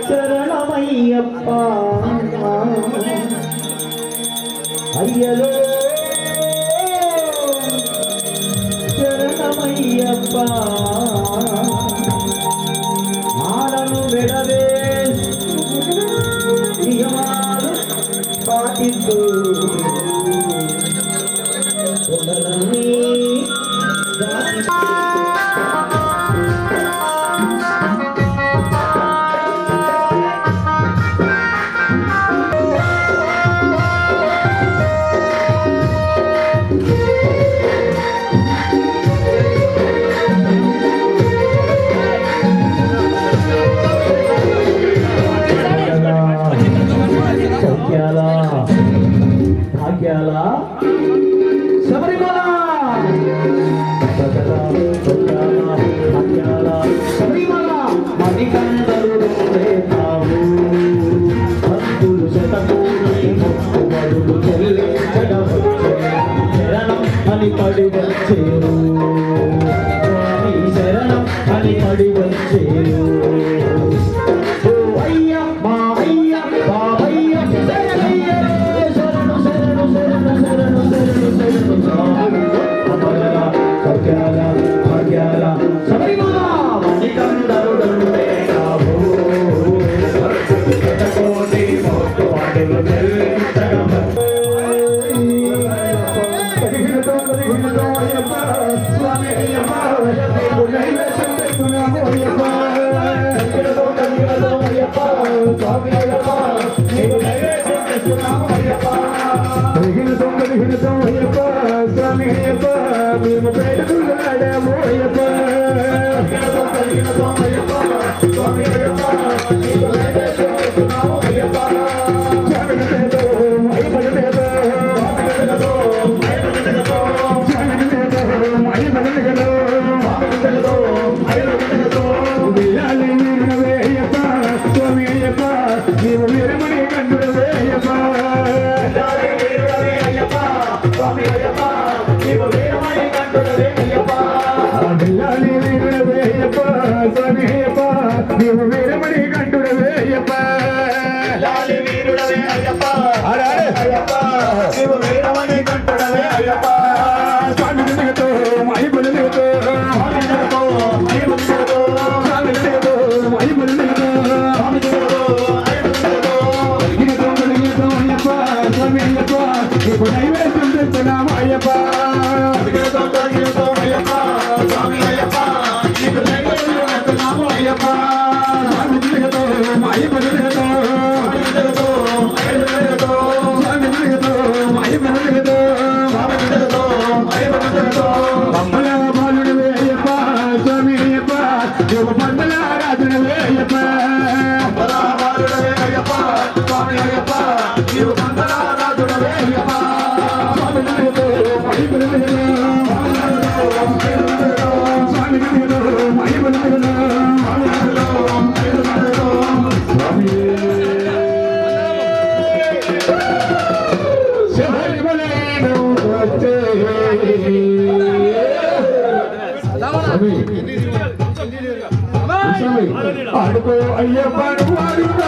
శరణమయ్యప్ప అయ్యలో శరణమయ్యప్ప మాలను విడవే నియమాలు పాటిస్తూ ఉండలని శబరిమల శబరిమల మణికంఠుడు రేతావు భక్తులు శతకూడి మొక్కుబడులు చెల్లించడవచ్చే శరణం అని పడి వచ్చేరు స్వామి శరణం అని పడి వచ్చేరు ఆడుకో అయ్యప్ప ఆడుకో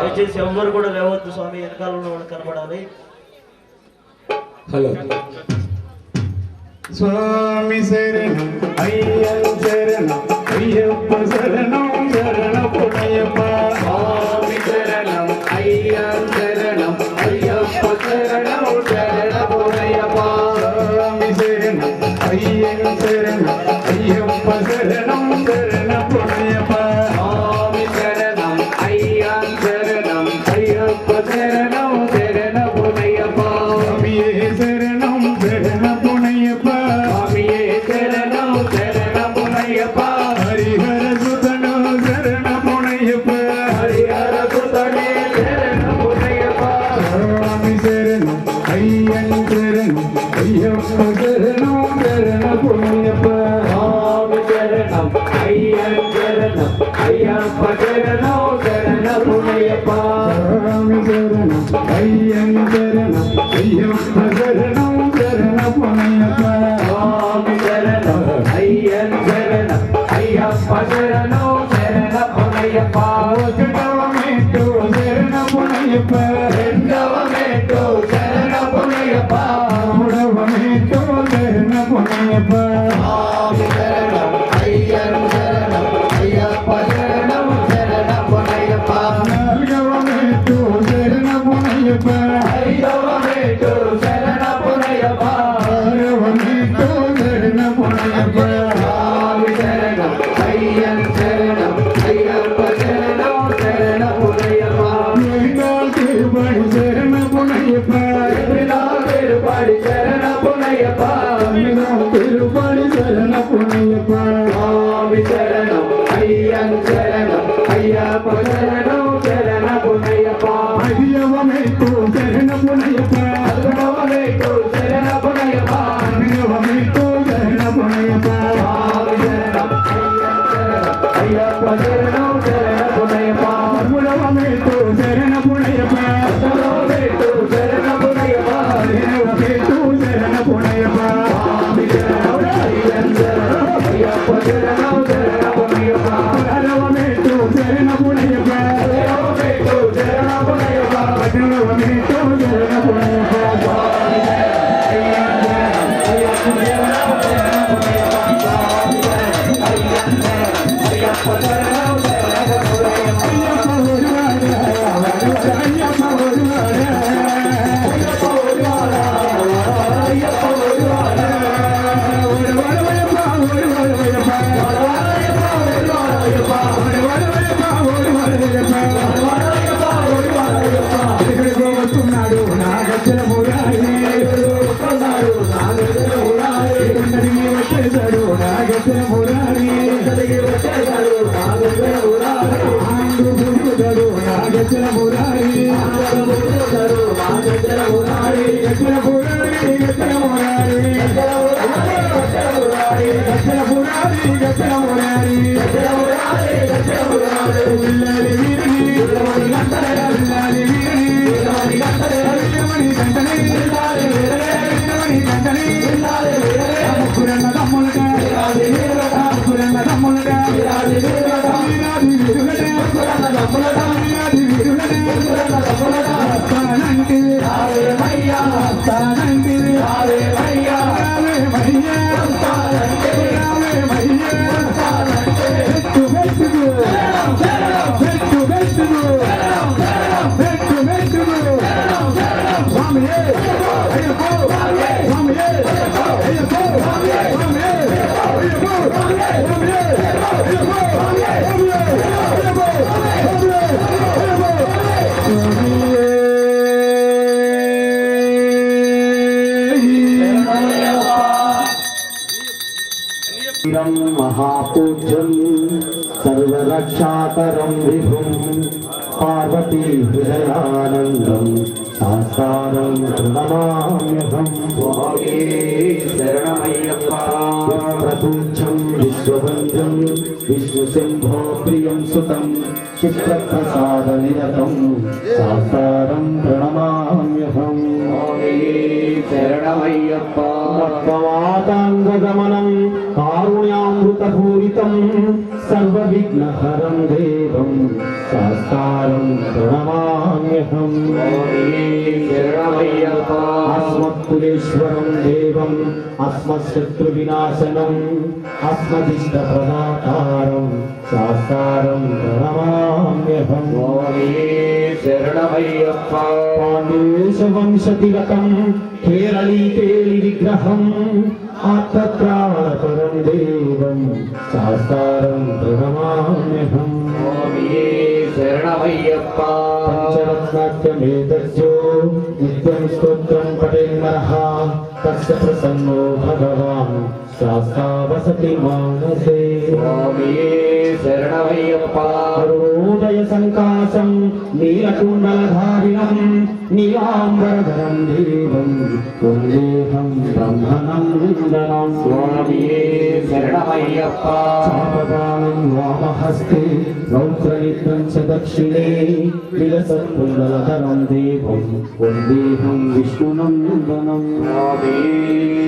దయచేసి ఎవ్వరు కూడా లేవద్దు స్వామి, వెనకాలలో కనబడాలి. హలో స్వామి శరణం అయ్యప్ప శరణం అయ్యప్ప శరణం శరణపుడయ్యప్ప. స్వామి శరణం అయ్యప్ప శరణం అయ్యప్ప శరణం శరణపుడయ్యప్ప. స్వామి శరణం అయ్యప్ప శరణం అయ్యప్ప శరణం శరణపుడయ్యప్ప. స్వామి శరణం అయ్యప్ప శరణం అయ్యప్ప శరణం శరణపుడయ్యప్ప. స్వామియే శరణం శరణపుడయ్యప్ప. స్వామియే శరణం శరణపుడయ్యప్ప. హరిహర సుతను శరణపుడయ్యప్ప. హరిహర సుతనే శరణపుడయ్యప్ప. స్వామి శరణం అయ్యప్ప శరణం అయ్యప్ప శరణం శరణపుడయ్యప్ప. స్వామి శరణం అయ్యప్ప శరణం అయ్యప్ప శరణం శరణపుడయ్యప్ప. స్వామి శరణం అయ్యప్ప శరణం అయ్యప్ప శరణం శరణపుడయ్యప్ప. స్వామి శరణం అయ్యప్ప శరణం అయ్యప్ప శరణం శరణపుడయ్యప్ప. ఒకటవ మెట్టు శరణపుడయ్యప్ప. రెండవ మెట్టు శరణపుడయ్యప్ప. మూడవ మెట్టు శరణపుడయ్యప్ప. స్వామి శరణం అయ్యప్ప శరణం అయ్యప్ప శరణం శరణపుడయ్యప్ప. నాలుగవ మెట్టు శరణపుడయ్యప్ప. ఐదవ మెట్టు శరణపుడయ్యప్ప. ఆరవ మెట్టు శరణపుడయ్యప్ప. స్వామి శరణం అయ్యన్ శరణం అయ్యప్ప శరణం శరణపునయ్యప్ప అయ్యవమేకు శరణపునయ్యప్ప అయ్యవమేకు శరణపునయ్యప్ప అయ్యవమేకు శరణపునయ్యప్ప అయ్యప్ప శరణం శరణపునయ్యప్ప అయ్యవమేకు శరణపునయ్యప్ప అయ్యవమేకు శరణపునయ్యప్ప అయ్యవమేకు శరణపునయ్యప్ప అయ్యప్ప శరణం శరణపునయ్యప్ప అయ్యవమేకు శరణపునయ్యప్ప అయ్యవమేకు శరణపునయ్యప్ప అయ్యవమేకు శరణపునయ్యప్ప महापूज्यं सर्वरक्षाकरं विभुं पार्वती हृदयानन्दं साकारं प्रणमाम्यहं स्वामी शरणमय्यप्पा प्रपूज्यं विश्ववन्द्यं विष्णुसिंहो प्रियं सुतं चित्रप्रसादनिरतं साकारं प्रणमाम्यहं स्वामी शरणमय्यप्पा भक्तवाताङ्गगमनं कारुण्यामृतपूरितं सर्वविघ्नहरं देवं शास्तारं प्रणमाम्यहं अस्मत्कुलेश्वरं देवम् अस्मत्शत्रुविनाशनम् अस्मदिष्टप्रदातारं शास्तारं प्रणमाम्यहं शरणमय्यप्पा पाण्डुवेशवंशतिलकं केरलीकेलि विग्रहम् आत्मत्राणपरं देवं शास्तारं प्रणमाम्यहं शरणमय्यप्पा पंचरत्नाख्यमेतस्यो नित्यं स्तोत्रं पठेन्नरः तस्य प्रसन्नो भगवान् शास्ता वसति मानसे स्वामी शरणमय्यप्पा अरुणोदय संकाशं नीलकुण्डलधारिणं नीलाम्बरधरं देवं कुन्देहं ब्रह्मनन्दनं स्वामी शरणमय्यप्पा चापदानं वामहस्ते रौद्रनेत्रं च दक्षिणे विलसत्कुण्डलधरं देवं कुन्देहं विष्णुनन्दनं स्वामी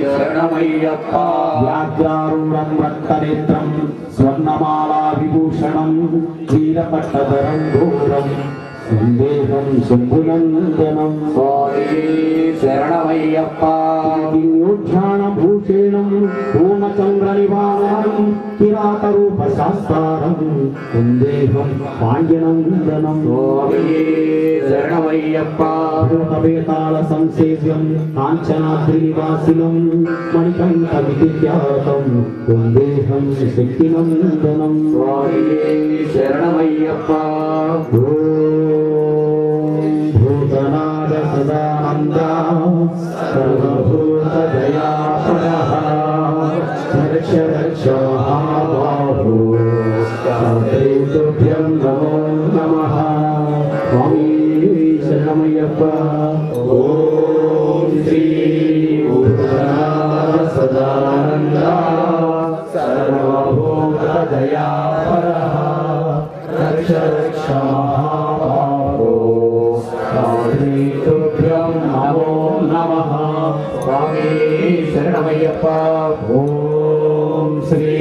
शरणमय्यप्पा व्याघ्रारूढं रक्तनेत्रं स्वर्णमाला विभूषणं वीरपट्टधरं घोरं संदेहं शम्भुनन्दनं स्वामी शरणमय्यप्पा दिव्योध्यानभूषणं पूर्णचन्द्रनिवारणं किरातरूपशास्तारं संदेहं पाण्ड्यनन्दनं स्वामी शरणमय्यप्पा भूतवेतालसंसेव्यं काञ्चनाद्रिनिवासिनं मणिकण्ठमिति ख्यातं संदेहं शक्तिनन्दनं स्वामी शरणमय्यप्पा भूतनाद सदानन्दा सर्वभूतदयापरः रक्ष रक्ष महाबाहो రక్ష రక్ష మహాబాహో తుభ్యం నమో నమః స్వామి శరణమయ్యప్ప ఓం శ్రీ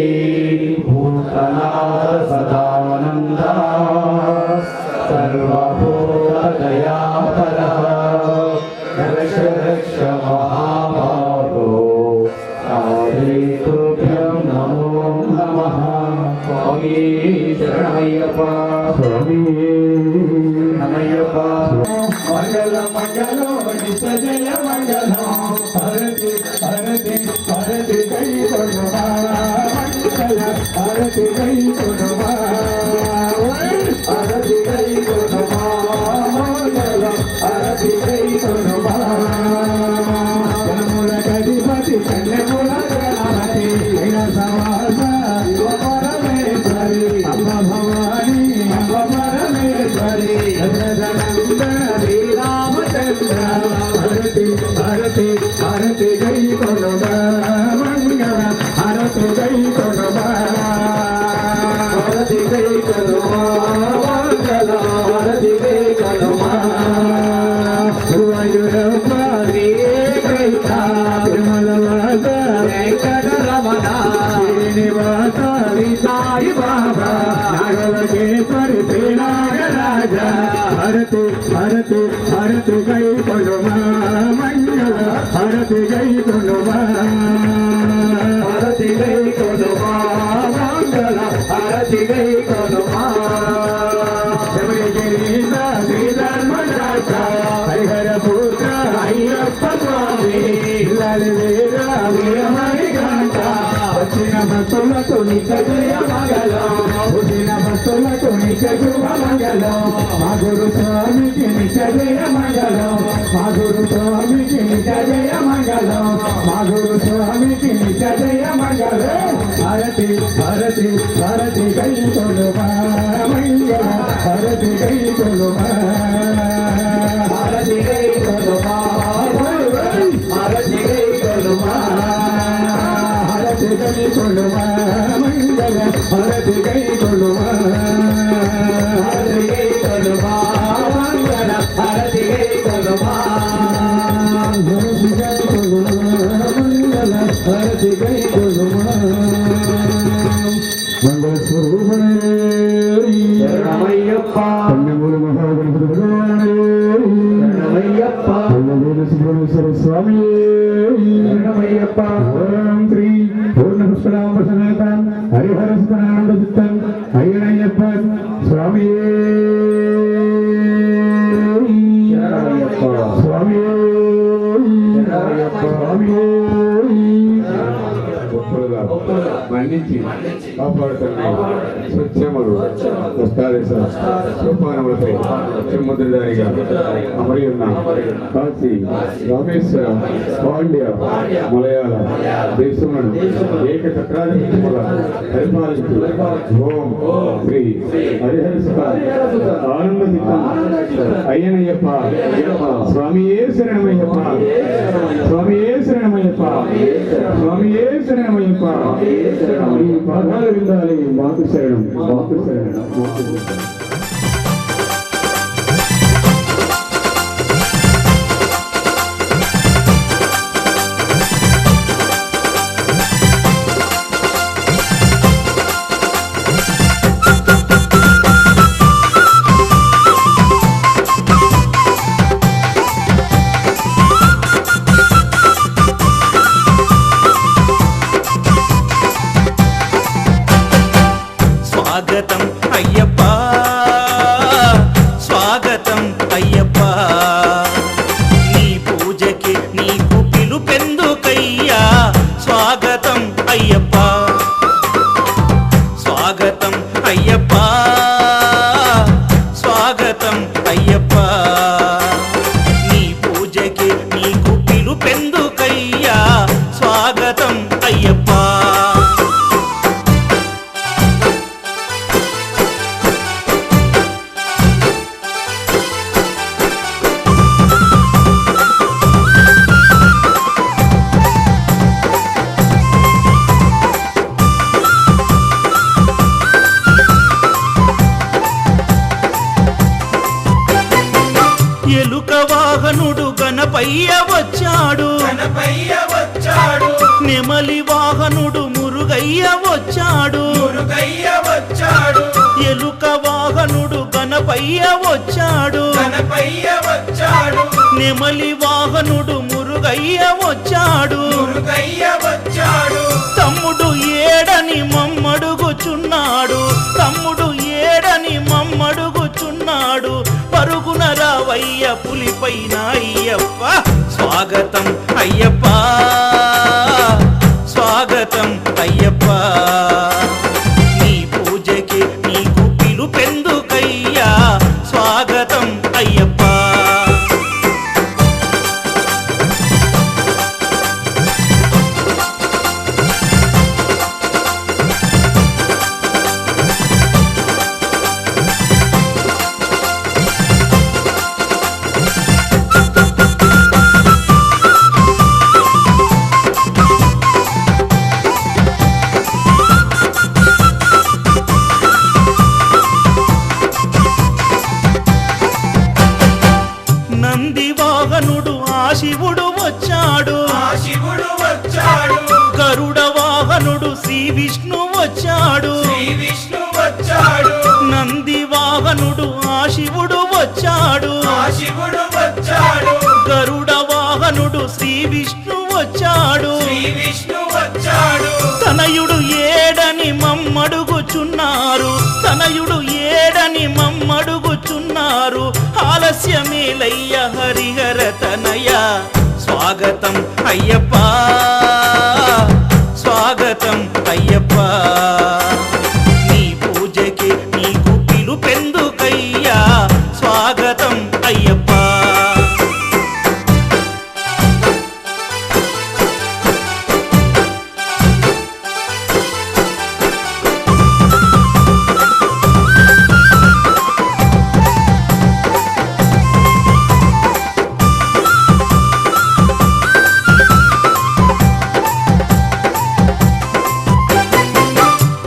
భూతనాథ సదానంద సర్వభూతదయాపర రక్ష రక్ష మహాబాహో తుభ్యం నమో నమః స్వామి శరణమయ్యప్ప స్వామి నమయ్యప్ప మంగళ మంగళ జయ మంగళ హరతి హరతి హరతి జై కొడుమా మంగళ హరతి జై కొడుమా హరతి జై కొడుమా మంగళ హరతి జై కొడుమా జనముల గదిపతి కన్యముల గణపతి సమాస పరమేశ్వరి అమ్మ భవాని అమ్మ పరమేశ్వరి శ్రీరామచంద్ర హరతి హరతి హరతి జై కొడుమ మంగళ హరతి జై కొడుమ హరతి జై కొడుమ మంగళ హరతి జై కొడుమ తిరుమల వాస వెంకటరమణ శ్రీనివాస సాయి బాబా నాగవకేశ్వరి శ్రీనాగరాజ హరతి హరతి హరతి జై కొడుమ మంగళ హరతి జై కొడుమ హరతి జై కొడుమ మంగళ హరతి జై కొడుమ శబరిగిరీశ శ్రీధర్మరాజ హరిహర పుత్ర అయ్యప్ప స్వామి వీరమణి గంట వచ్చిన భక్తులకు నిత్య జయ మంగళం వచ్చిన భక్తులకు నిత్య శుభ మంగళం మా గురు స్వామికి నిత్య జయ మంగళం మా గురు స్వామికి నిత్య జయ మంగళం మా గురు స్వామికి నిత్య జయ మంగళం హరతి హరతి హరతి జై కొడుమ మంగళ హరతి జై కొడుమ హరతి జై కొడుమ హరతి జై కొడుమ హరతి జై కొడుమ మంగళ హరతి జై కొడుమ హరతి జై కొడుమ మంగళ హరతి జై కొడుమ హరతి జై కొడుమ మంగళ హరతి జై కొడుమ మంగళ స్వరూపణే శరణమయ్యప్ప కన్యమూల మహాగణపతి భగవానే శరణమయ్యప్ప అల్లవేల సుబ్రహ్మణ్యేశ్వర స్వామి శరణమయ్యప్ప ఓం శ్రీ పూర్ణపుష్పనామ సమేత హరిహర సుతనానంద చిత్తం అయ్యనయ్యప్ప స్వామి శరణమయ్యప్ప స్వామి శరణమయ్యప్ప స్వామి మన్నించి కాపాడుతున్న స్వచ్ఛములు సోపానములపై సముద్రదారిగా అమరి ఉన్న కాశీ రామేశ్వర పాండ్య మలయాళ దేశములను ఏకచక్రాధిపత్యముగా పరిపాలించు ఓం శ్రీ హరిహర సుత ఆనంద చిత్తం అయ్యనయ్యప్ప స్వామియే శరణమయ్యప్ప స్వామియే శరణమయ్యప్ప స్వామియే శరణమయ్యప్ప ఈ పాదాలు విందాలి మాకు శరణం మాకు శరణం మాకు స్వాగతం అయ్యప్ప స్వాగతం అయ్యప్ప నీ పూజకి నీకు పిలుపెందుకయ్యా స్వాగతం అయ్యప్ప స్వాగతం అయ్యప్ప స్వాగతం అయ్యప్ప నీ పూజకి నీకు పిలుపెందుకయ్యా స్వాగతం అయ్యప్ప వాహనుడు గణపయ్య వచ్చాడు, గణపయ్య వచ్చాడు, నెమలి వాహనుడు మురుగయ్య వచ్చాడు, మురుగయ్య వచ్చాడు, ఎలుక వాహనుడు గణపయ్య వచ్చాడు, గణపయ్య వచ్చాడు, నెమలి వాహనుడు మురుగయ్య వచ్చాడు, మురుగయ్య వచ్చాడు, తమ్ముడు ఏడని మమ్మడుగుచున్నాడు, తమ్ముడు ఏడని మమ్మడుగుచున్నాడు, పరుగున రావయ్య పులిపైన అయ్యప్ప, స్వాగతం అయ్యప్ప, స్వాగతం అయ్యప్ప, నీ పూజకి నీకు పిలుపెందుకయ్యా, స్వాగతం అయ్యప్ప. నంది వాహనుడు ఆ శివుడు వచ్చాడు, ఆ శివుడు వచ్చాడు, గరుడ వాహనుడు శ్రీ విష్ణు వచ్చాడు, శ్రీ విష్ణు వచ్చాడు, నంది వాహనుడు ఆ శివుడు వచ్చాడు, ఆ శివుడు వచ్చాడు, గరుడ వాహనుడు శ్రీ విష్ణు వచ్చాడు, శ్రీ విష్ణు వచ్చాడు, తనయుడు ఏడని మమ్మడుగుచున్నారు, తనయుడు ఏడని మమ్మడుగుచున్నారు, ఆలస్యమేలయ్య హరిహర తనయ, స్వాగతం అయ్యప్ప, స్వాగతం అయ్యప్ప, నీ పూజకి నీకు పిలుపెందుకయ్యా, స్వాగతం అయ్యప్ప.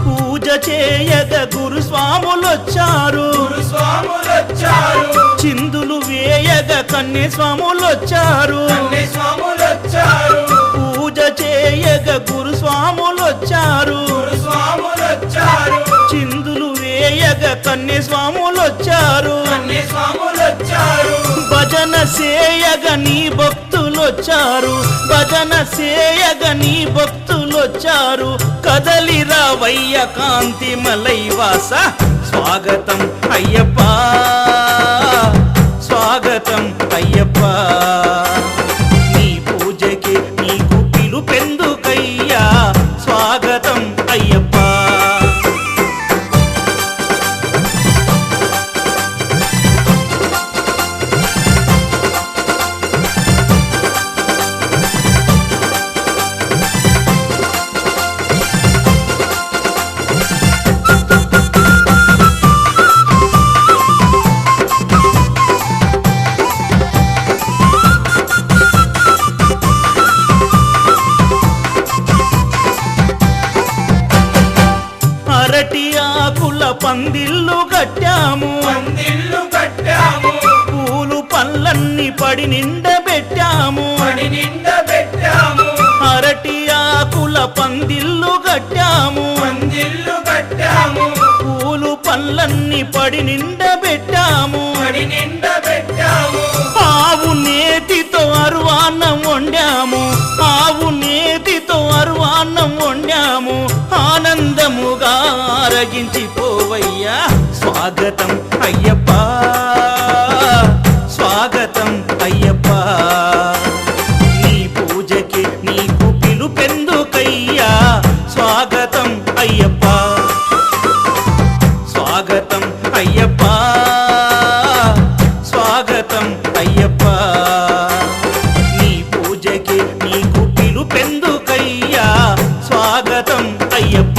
పూజ చేయగ గురుస్వాములొచ్చారు, గురుస్వాములొచ్చారు, చిందులు వేయగ కన్య స్వాములొచ్చారు, కన్య స్వాములొచ్చారు, పూజ చేయగ గురుస్వాములొచ్చారు, గురుస్వాములొచ్చారు, చిందులు వేయగ కన్య స్వాములొచ్చారు, కన్య స్వాములొచ్చారు, భజన సేయగ నీ భక్తులొచ్చారు, భజన సేయగ నీ భక్తులొచ్చారు, కదలి రావయ్య కాంతి మలైవాస, స్వాగతం అయ్యప్ప, స్వాగతం అయ్యప్ప, నీ పూజకి నీకు పిలుపెందుకయ్యా, స్వాగతం అయ్యప్ప. అరటి ఆకుల పందిళ్ళు కట్టాము, పందిళ్ళు కట్టాము, పూలు పళ్ళన్ని పడి నిండబెట్టాము, పడి నిండా పెట్టాము, అరటి ఆకుల పందిళ్ళు కట్టాము, పందిళ్ళు కట్టాము, పూలు పళ్ళన్ని పడి నిండబెట్టాము, పడి నిండా పెట్టాము, ఆవు నేతితో అరువాన్నం వండాము, ఆవు నేతితో అరువాన్నం వండాము, ఆనందముగా ఆరగించిపోవయ్యా, స్వాగతం అయ్యప్ప, స్వాగతం అయ్యప్ప, నీ పూజకి నీకు పిలుపెందుకయ్యా, స్వాగతం అయ్యప్ప, స్వాగతం అయ్యప్ప, స్వాగతం అయ్యప్ప, నీ పూజకి నీకు పిలుపెందుకయ్యా, స్వాగతం అయ్యప్ప.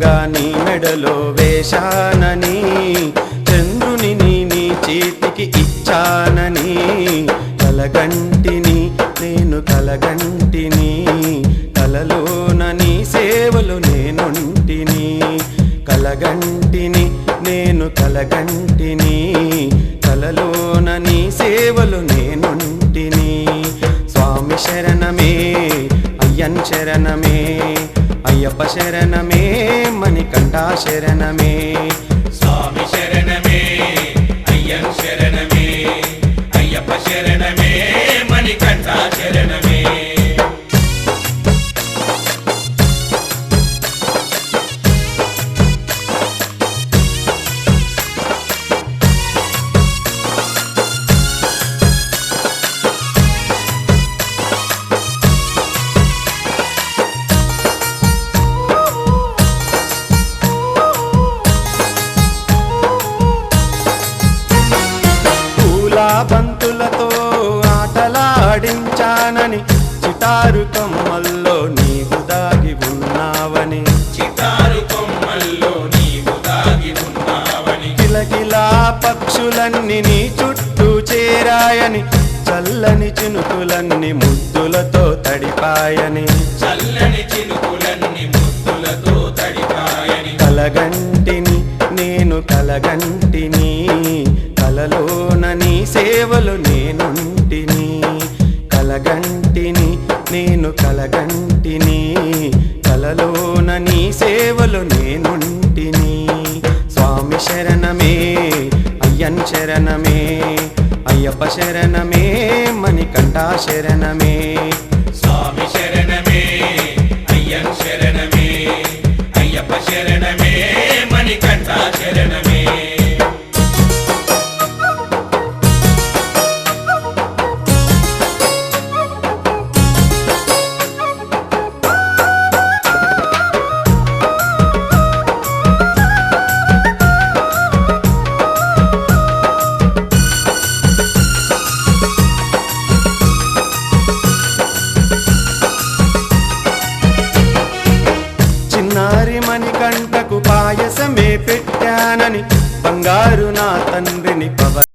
దండగా నీ మెడలో వేశానని చంద్రుని నీ చేతికి ఇచ్చానని కలగంటిని నేను కలగంటిని కలలోన నీ సేవలు నేనుంటిని కలగంటిని నేను కలగంటిని కలలోన నీ సేవలు నేనుంటిని స్వామి శరణమే అయ్యన్ శరణమే అయ్యప్ప శరణమే మణికంఠ శరణమే స్వామి శరణమే అయ్యన్ శరణమే అయ్యప్ప శరణమే మణికంఠ శరణమే బంతులతో ఆటలాడించానని చిటారు కొమ్మల్లో నీవు దాగి ఉన్నావని చితారు కొమ్మల్లో నీవు దాగి ఉన్నావని కిలకిలా పక్షులన్నీ నీ చుట్టూ చేరాయని చల్లని చినుకులన్నీ ముద్దులతో తడిపాయని చల్లని చినుకులన్నీ ముద్దులతో తడిపాయని కలగంటిని నేను కలగంటిని కలలోన నీ సేవలు నేనుంటిని కలగంటిని నేను కలగంటిని కలలోన నీ సేవలు నేనుంటిని స్వామి శరణమే అయ్యన్ శరణమే అయ్యప్ప శరణమే మణికంఠ శరణమే స్వామి శరణమే అయ్యన్ శరణమే అయ్యప్ప శరణమే మణికంఠ శరణమే చిన్నారి మణికంఠకు పాయసమే పెట్టానని బంగారు